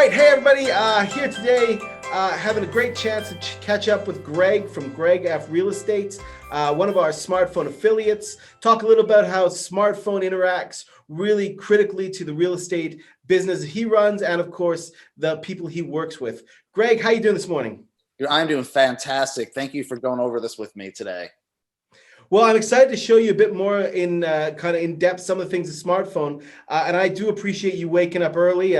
right, hey everybody, here today, having a great chance to catch up with Greg from Greg F Real Estate, one of our smartphone affiliates. Talk a little about how smartphone interacts really critically to the real estate business he runs, and of course, the people he works with. Greg, how you doing this morning? I'm doing fantastic. Thank you for going over this with me today. Well, I'm excited to show you a bit more in kind of in depth some of the things of smartphone, and I do appreciate you waking up early.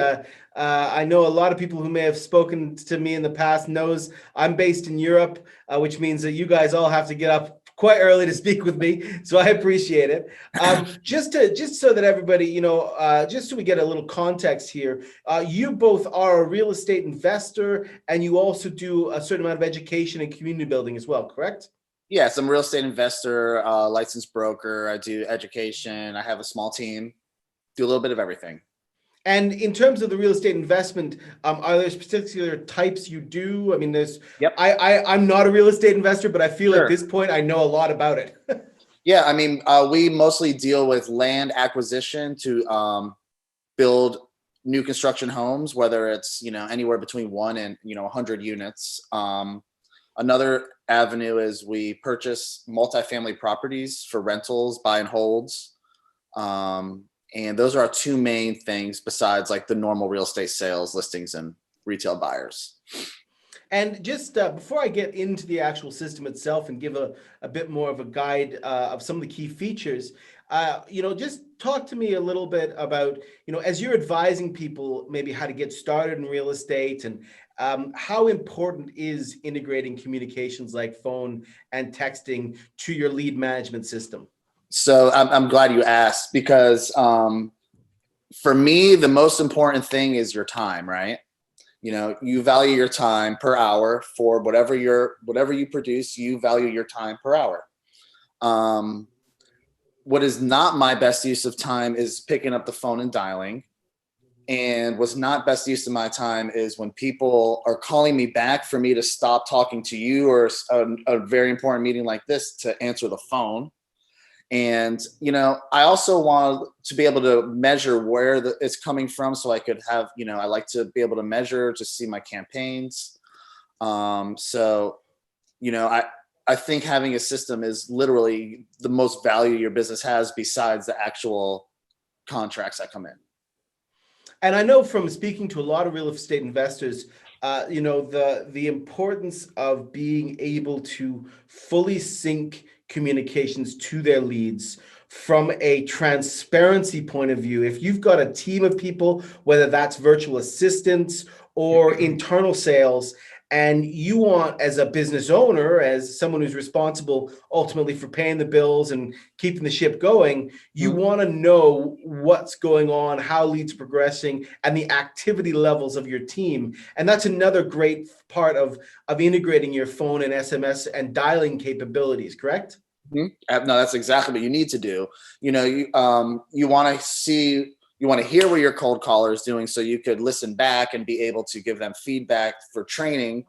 I know a lot of people who may have spoken to me in the past knows I'm based in Europe, which means that you guys all have to get up quite early to speak with me. So I appreciate it. Just so that everybody, just so we get a little context here, you both are a real estate investor, and you also do a certain amount of education and community building as well, correct? Yes, I'm a real estate investor, licensed broker. I do education. I have a small team, do a little bit of everything. And in terms of the real estate investment, are there particular types you do? I mean, Yep. I'm not a real estate investor, but I feel Sure. at this point I know a lot about it. Yeah, I mean, we mostly deal with land acquisition to build new construction homes, whether it's anywhere between 1 and 100 units. Another avenue is we purchase multifamily properties for rentals, buy and holds. And those are our two main things besides like the normal real estate sales, listings, and retail buyers. And just before I get into the actual system itself and give a bit more of a guide of some of the key features, just talk to me a little bit about, as you're advising people maybe how to get started in real estate, and how important is integrating communications like phone and texting to your lead management system? So I'm glad you asked, because for me, the most important thing is your time, right? You value your time per hour for whatever you produce. You value your time per hour. What is not my best use of time is picking up the phone and dialing. And what's not best use of my time is when people are calling me back for me to stop talking to you, or a very important meeting like this, to answer the phone. And, I also want to be able to measure where it's coming from, so I could have, I like to be able to measure to see my campaigns. I think having a system is literally the most value your business has, besides the actual contracts that come in. And I know from speaking to a lot of real estate investors, the importance of being able to fully sync communications to their leads from a transparency point of view. If you've got a team of people, whether that's virtual assistants or internal sales, and you want, as a business owner, as someone who's responsible ultimately for paying the bills and keeping the ship going, you want to know what's going on, how leads are progressing, and the activity levels of your team. And that's another great part of integrating your phone and SMS and dialing capabilities, correct? No, that's exactly what you need to do. You want to see, you want to hear what your cold caller is doing, so you could listen back and be able to give them feedback for training.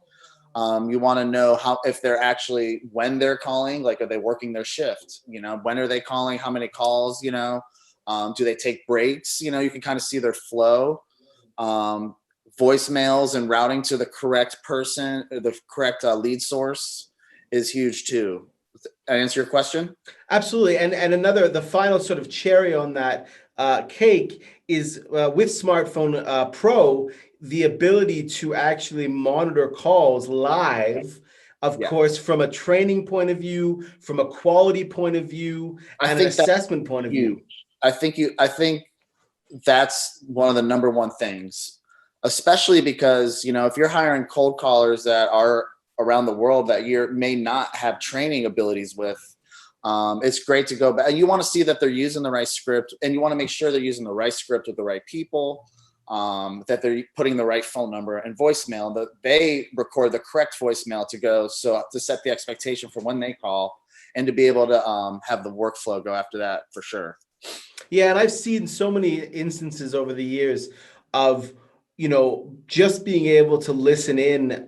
You want to know if they're actually, when they're calling, like, are they working their shift? When are they calling? How many calls? Do they take breaks? You can kind of see their flow. Voicemails and routing to the correct person, the correct lead source, is huge too. I answer your question? Absolutely. And the final sort of cherry on that cake is with Smartphone Pro, the ability to actually monitor calls live, of course, from a training point of view, from a quality point of view, and an assessment point of view. I think that's one of the number one things, especially because, if you're hiring cold callers that are around the world that you may not have training abilities with, it's great to go back. And you want to see that they're using the right script, and you want to make sure they're using the right script with the right people, that they're putting the right phone number and voicemail, that they record the correct voicemail to set the expectation for when they call, and to be able to have the workflow go after that, for sure. Yeah, and I've seen so many instances over the years of, just being able to listen in.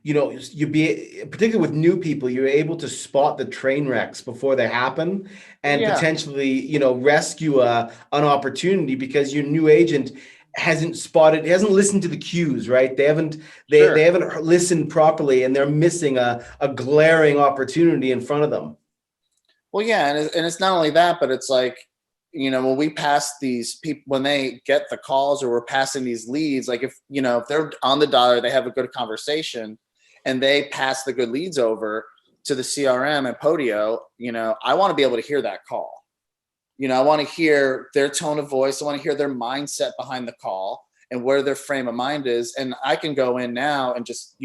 Particularly with new people, you're able to spot the train wrecks before they happen, and potentially, rescue an opportunity, because your new agent hasn't listened to the cues, right? They Sure. haven't listened properly, and they're missing a glaring opportunity in front of them. Well, yeah, and it's not only that, but it's like, when we pass these people, when they get the calls or we're passing these leads, like if they're on the dollar, they have a good conversation and they pass the good leads over to the CRM and Podio, I want to be able to hear that call. I want to hear their tone of voice. I want to hear their mindset behind the call and where their frame of mind is. And I can go in now and just,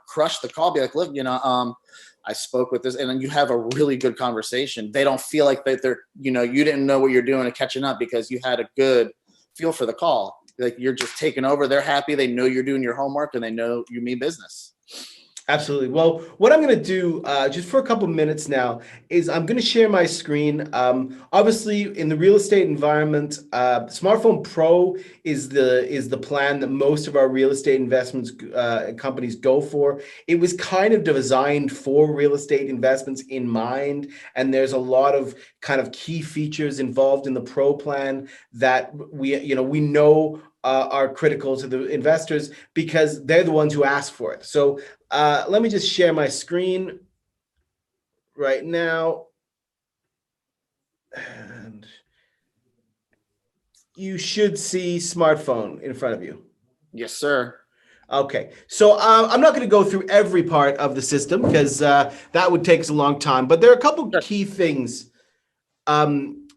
crush the call, be like, look, I spoke with this, and then you have a really good conversation. They don't feel like they're, you didn't know what you're doing and catching up because you had a good feel for the call. Like you're just taking over. They're happy. They know you're doing your homework and they know you mean business. Absolutely. Well, what I'm going to do just for a couple minutes now is I'm going to share my screen. Obviously, in the real estate environment, Smartphone Pro is the plan that most of our real estate investments companies go for. It was kind of designed for real estate investments in mind, and there's a lot of kind of key features involved in the Pro plan that we know are critical to the investors because they're the ones who ask for it. So let me just share my screen right now. And you should see smartphone in front of you. Yes, sir. Okay, so I'm not going to go through every part of the system because that would take us a long time, but there are a couple key things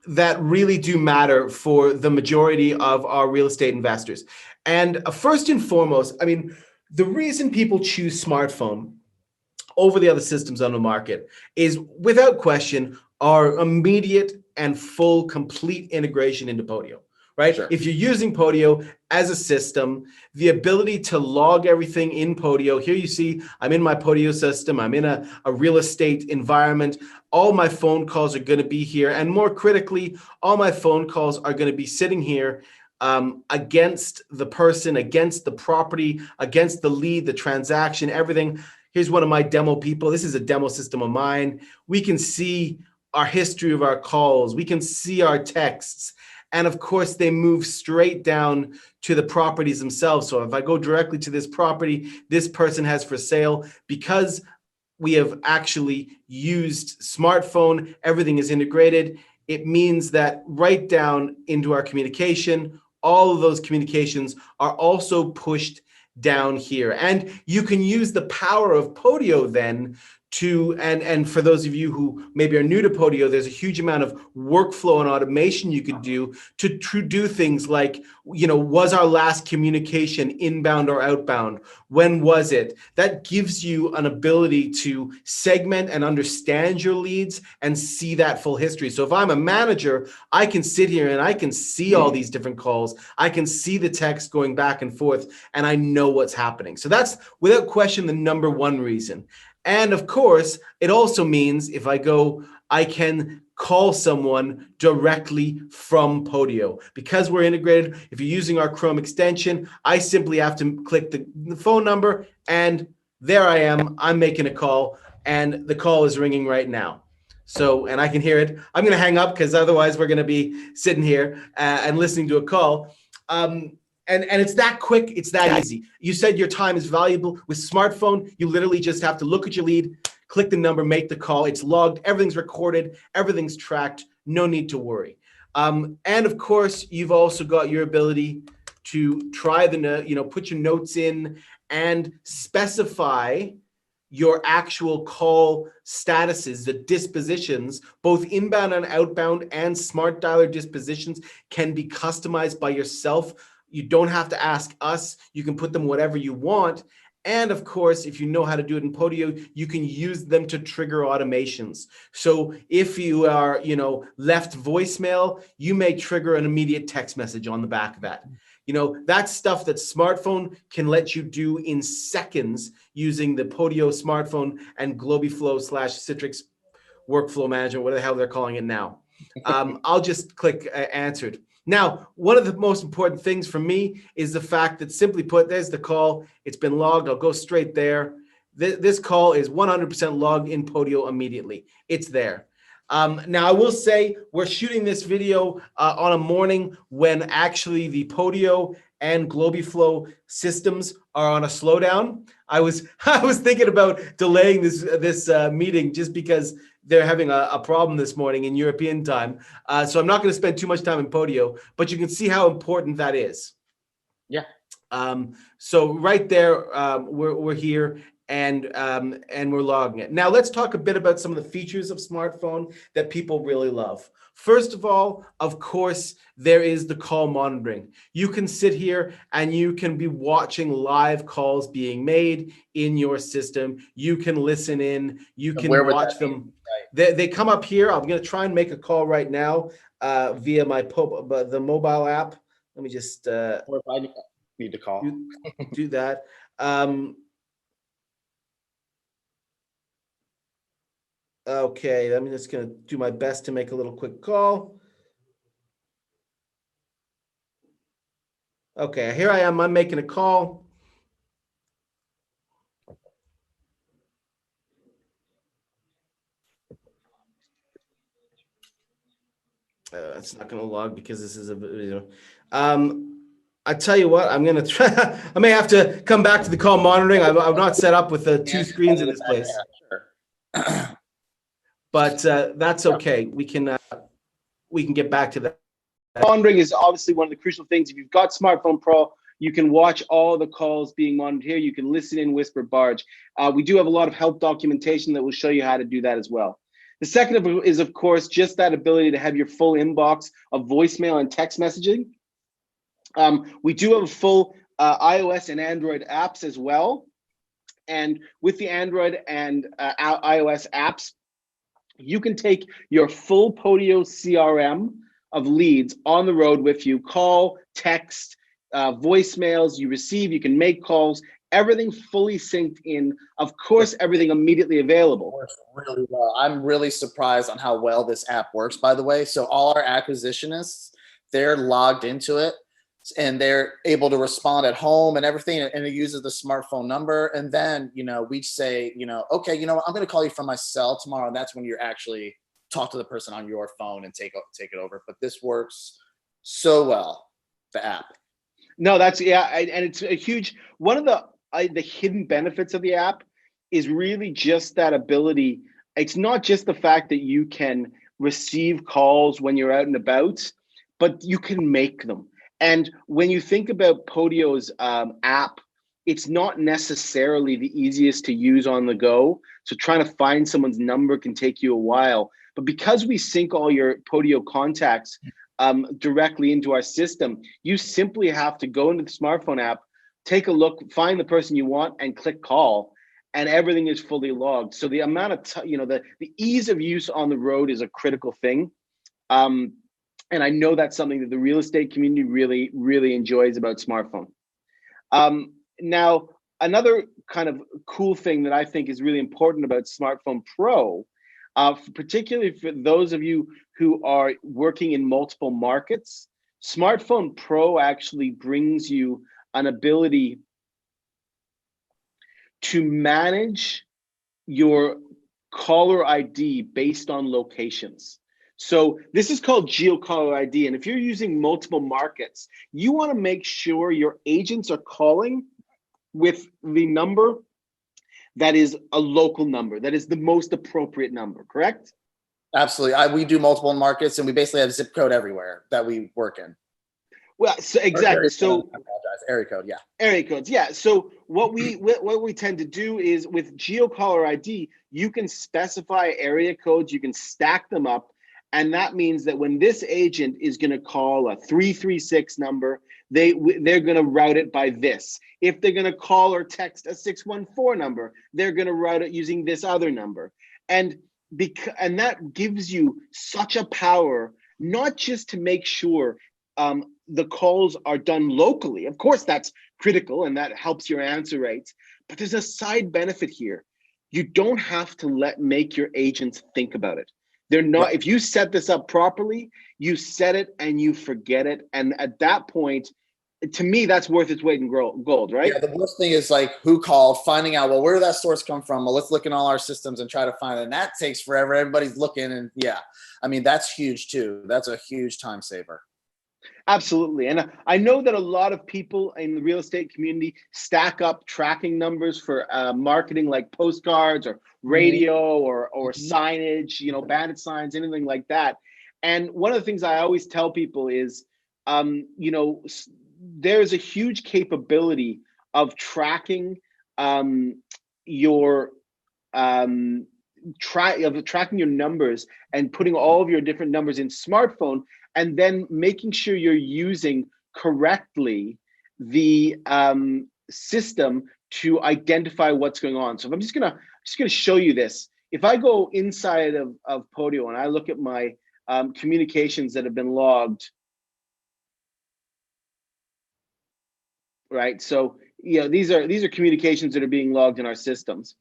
that really do matter for the majority of our real estate investors. And first and foremost, I mean, the reason people choose smartphone over the other systems on the market is without question our immediate and full complete integration into Podio, right? Sure. If you're using Podio as a system, the ability to log everything in Podio, here you see I'm in my Podio system, I'm in a real estate environment, all my phone calls are going to be here, and more critically, all my phone calls are going to be sitting here against the person, against the property, against the lead, the transaction, everything. Here's one of my demo people. This is a demo system of mine. We can see our history of our calls. We can see our texts. And of course, they move straight down to the properties themselves. So if I go directly to this property, this person has for sale, because we have actually used smartphone, everything is integrated. It means that right down into our communication, all of those communications are also pushed down here. And you can use the power of Podio then to, and for those of you who maybe are new to Podio, there's a huge amount of workflow and automation you could do to do things like, was our last communication inbound or outbound? When was it? That gives you an ability to segment and understand your leads and see that full history. So if I'm a manager, I can sit here and I can see all these different calls. I can see the text going back and forth, and I know what's happening. So that's without question the number one reason. And of course, it also means if I can call someone directly from Podio. Because we're integrated, if you're using our Chrome extension, I simply have to click the phone number, and there I am. I'm making a call, and the call is ringing right now. So, and I can hear it. I'm going to hang up because otherwise we're going to be sitting here and listening to a call. And it's that quick, it's that easy. You said your time is valuable. With smartphone, you literally just have to look at your lead, click the number, make the call. It's logged, everything's recorded, everything's tracked. No need to worry. And of course, you've also got your ability to try put your notes in and specify your actual call statuses, the dispositions, both inbound and outbound, and smart dialer dispositions can be customized by yourself. You don't have to ask us. You can put them whatever you want. And of course, if you know how to do it in Podio, you can use them to trigger automations. So if you are, left voicemail, you may trigger an immediate text message on the back of that. That's stuff that smartphone can let you do in seconds using the Podio smartphone and Globiflow/Citrix workflow management, whatever the hell they're calling it now. I'll just click answered. Now, one of the most important things for me is the fact that, simply put, there's the call. It's been logged. I'll go straight there. This call is 100% logged in Podio immediately. It's there. Now, I will say we're shooting this video on a morning when actually the Podio and Globiflow systems are on a slowdown. I was thinking about delaying this meeting just because they're having a problem this morning in European time. So I'm not going to spend too much time in Podio, but you can see how important that is. Yeah. So right there, we're here and we're logging it. Now let's talk a bit about some of the features of smartphone that people really love. First of all, of course, there is the call monitoring. You can sit here and you can be watching live calls being made in your system. You can listen in, you can watch them. Right. They come up here. I'm going to try and make a call right now via the mobile app. Let me just or if I need to call. do that. Okay, I'm just going to do my best to make a little quick call. Okay, here I am. I'm making a call. It's not going to log because this is a video. I tell you what, I'm going to try. I may have to come back to the call monitoring. I'm not set up with the two screens in this place. Sure. But that's okay. We can get back to that. Monitoring is obviously one of the crucial things. If you've got Smartphone Pro, you can watch all the calls being monitored here. You can listen in, whisper, barge. We do have a lot of help documentation that will show you how to do that as well. The second is, of course, just that ability to have your full inbox of voicemail and text messaging. We do have a full iOS and Android apps as well. And with the Android and iOS apps, you can take your full Podio CRM of leads on the road with you, call, text, voicemails you receive, you can make calls, everything fully synced in, of course, everything immediately available. Works really well. I'm really surprised on how well this app works, by the way. So all our acquisitionists, they're logged into it and they're able to respond at home and everything, and it uses the smartphone number. And then, we say, okay, I'm going to call you from my cell tomorrow. And that's when you're actually talk to the person on your phone and take it over. But this works so well, the app. No, that's, yeah. And it's a huge, one of the hidden benefits of the app is really just that ability. It's not just the fact that you can receive calls when you're out and about, but you can make them. And when you think about Podio's app, it's not necessarily the easiest to use on the go. So trying to find someone's number can take you a while. But because we sync all your Podio contacts directly into our system, you simply have to go into the smartphone app, take a look, find the person you want, and click call, and everything is fully logged. So the amount of the ease of use on the road is a critical thing. And I know that's something that the real estate community really, really enjoys about smartphone. Now, another kind of cool thing that I think is really important about Smartphone Pro, particularly for those of you who are working in multiple markets, Smartphone Pro actually brings you an ability to manage your caller ID based on locations. So this is called geo-caller ID. And if you're using multiple markets, you want to make sure your agents are calling with the number that is a local number, that is the most appropriate number, correct? Absolutely. We do multiple markets, and we basically have zip code everywhere that we work in. Well, so exactly. So I apologize. Area code, yeah. Area codes, yeah. So what we tend to do is with geo-caller ID, you can specify area codes, you can stack them up. And that means that when this agent is going to call a 336 number, they're going to route it by this. If they're going to call or text a 614 number, they're going to route it using this other number. And that gives you such a power, not just to make sure the calls are done locally. Of course, that's critical and that helps your answer rates. But there's a side benefit here. You don't have to make your agents think about it. They're not, if you set this up properly, you set it and you forget it. And at that point, to me, that's worth its weight in gold, right? Yeah, the worst thing is like who called, finding out, well, where did that source come from? Well, let's look in all our systems and try to find it. And that takes forever. Everybody's looking, and yeah, I mean, that's huge too. That's a huge time saver. Absolutely. And I know that a lot of people in the real estate community stack up tracking numbers for marketing, like postcards or Mhm. radio or signage, bandit signs, anything like that. And one of the things I always tell people is, there's a huge capability of tracking your um, tracking your numbers and putting all of your different numbers in smartphone, and then making sure you're using correctly the system to identify what's going on. So if I'm just gonna show you this. If I go inside of Podio and I look at my communications that have been logged, right? So these are communications that are being logged in our systems.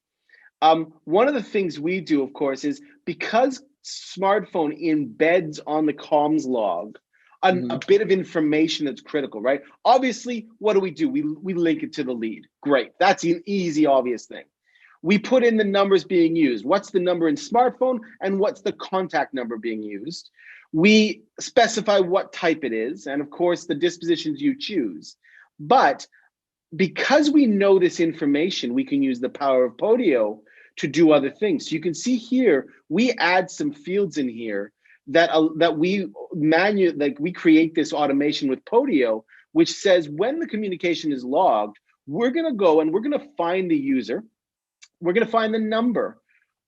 One of the things we do, of course, is because smartphone embeds on the comms log a Mhm. bit of information that's critical, right? Obviously, what do? We link it to the lead. Great. That's an easy, obvious thing. We put in the numbers being used. What's the number in smartphone and what's the contact number being used? We specify what type it is, and of course, the dispositions you choose. But because we know this information, we can use the power of Podio to do other things. So you can see here, we add some fields in here that we create this automation with Podio, which says when the communication is logged, we're going to go and we're going to find the user, we're going to find the number,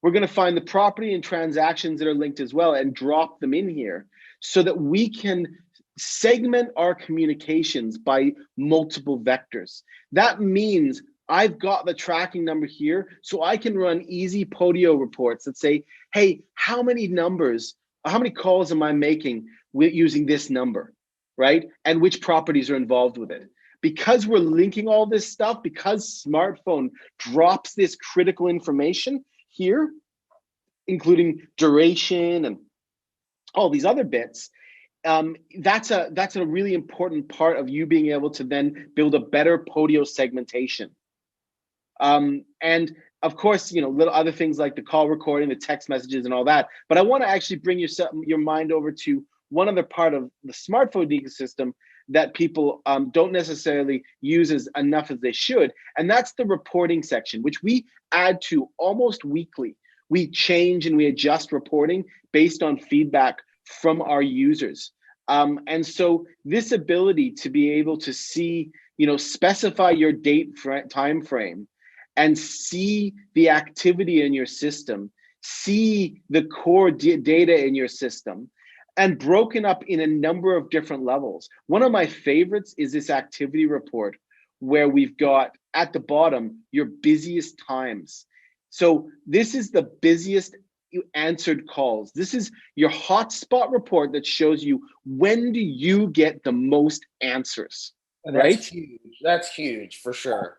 we're going to find the property and transactions that are linked as well, and drop them in here so that we can segment our communications by multiple vectors. That means I've got the tracking number here, so I can run easy Podio reports that say, hey, how many calls am I making with using this number, right? And which properties are involved with it. Because we're linking all this stuff, because smartphone drops this critical information here, including duration and all these other bits, that's a really important part of you being able to then build a better Podio segmentation. And of course, little other things like the call recording, the text messages, and all that. But I want to actually bring your mind over to one other part of the smartphone ecosystem that people don't necessarily use as enough as they should, and that's the reporting section, which we add to almost weekly. We change and we adjust reporting based on feedback from our users. And so this ability to be able to see, specify your time frame and see the activity in your system, see the core data in your system, and broken up in a number of different levels. One of my favorites is this activity report where we've got at the bottom your busiest times. So this is the busiest answered calls. This is your hotspot report that shows you when do you get the most answers, And right? that's huge. That's huge for sure.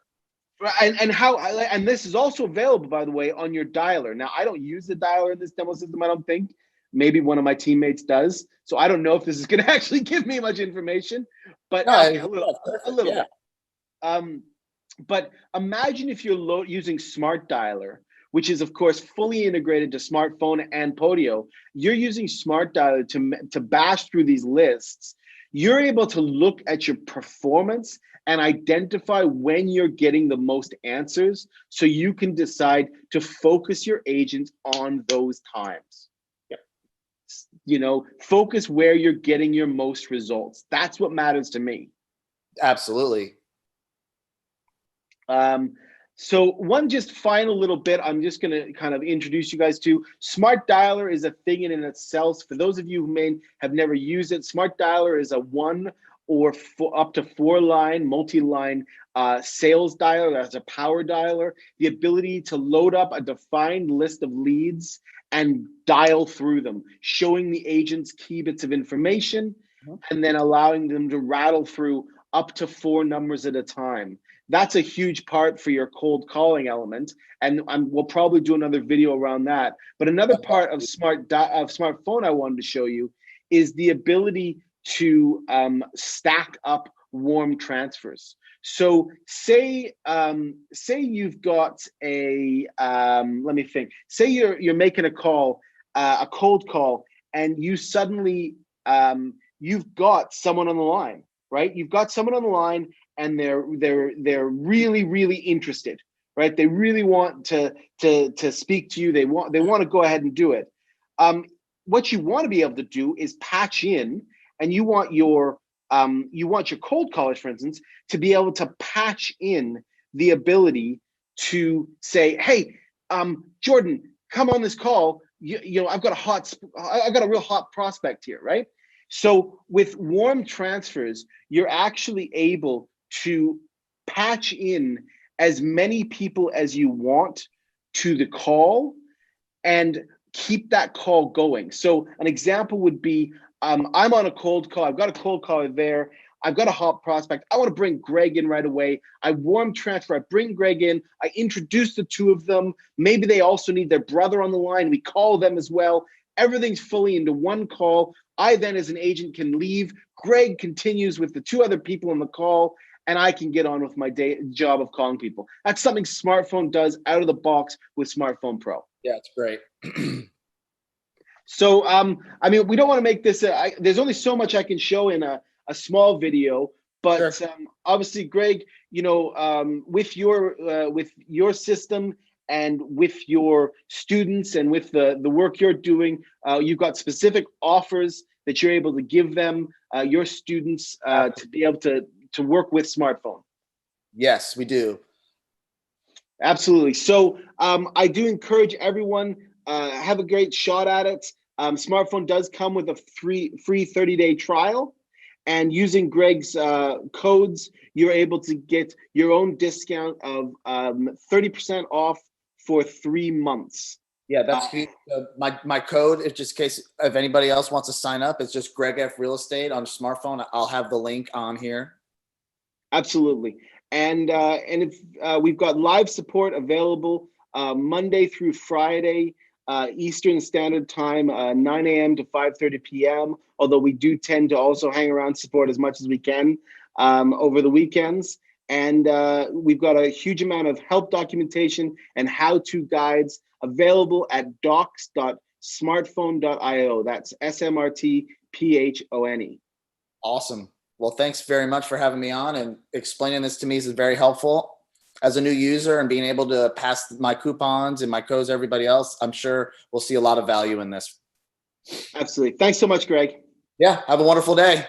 And this is also available, by the way, on your dialer. Now, I don't use the dialer in this demo system, I don't think. Maybe one of my teammates does. So I don't know if this is going to actually give me much information, but No, okay, a little yeah. bit. But imagine if you're using Smart Dialer, which is of course fully integrated to smartphone and Podio. You're using Smart Dialer to bash through these lists. You're able to look at your performance and identify when you're getting the most answers, so you can decide to focus your agents on those times. Focus where you're getting your most results. That's what matters to me. Absolutely. So one just final little bit, I'm just going to kind of introduce you guys to. Smart Dialer is a thing in itself. For those of you who may have never used it, Smart Dialer is a one or up to 4-line, multi-line sales dialer. That's a power dialer. The ability to load up a defined list of leads and dial through them, showing the agents key bits of information, and then allowing them to rattle through up to 4 numbers at a time. That's a huge part for your cold calling element, and we'll probably do another video around that. But another part of smartphone I wanted to show you is the ability to stack up warm transfers. So say you've got a let me think. Say you're making a call, a cold call, and you suddenly you've got someone on the line, right? You've got someone on the line, and they're really, really interested, right? They really want to speak to you. They want to go ahead and do it. What you want to be able to do is patch in, and you want your cold callers, for instance, to be able to patch in the ability to say, hey, Jordan, come on this call. You know, I've got a real hot prospect here, right? So with warm transfers, you're actually able to patch in as many people as you want to the call and keep that call going. So an example would be, I'm on a cold call. I've got a cold caller there. I've got a hot prospect. I want to bring Greg in right away. I warm transfer. I bring Greg in. I introduce the two of them. Maybe they also need their brother on the line. We call them as well. Everything's fully into one call. I then, as an agent, can leave. Greg continues with the two other people on the call, and I can get on with my job of calling people. That's something SmartPhone does out of the box with SmartPhone Pro. Yeah, it's great. So, I mean, we don't want to make this, there's only so much I can show in a small video, but Sure. Obviously, Greg, you know, with your system and with your students and with the work you're doing, you've got specific offers that you're able to give them, your students, to be able to work with SmartPhone. Yes, we do. Absolutely. So I do encourage everyone, have a great shot at it. SmartPhone does come with a free 30-day trial, and using Greg's codes, you're able to get your own discount of 30% off for 3 months. Yeah, that's my code. If just in case if anybody else wants to sign up, it's just Greg F Real Estate on SmartPhone. I'll have the link on here. Absolutely. And if we've got live support available Monday through Friday, Eastern Standard Time, 9 a.m. to 5:30 p.m. Although we do tend to also hang around support as much as we can over the weekends. And we've got a huge amount of help documentation and how-to guides available at docs.smartphone.io. That's SMRTPHONE. Awesome. Well, thanks very much for having me on, and explaining this to me is very helpful. As a new user and being able to pass my coupons and my codes to everybody else, I'm sure we'll see a lot of value in this. Absolutely. Thanks so much, Greg. Yeah. Have a wonderful day.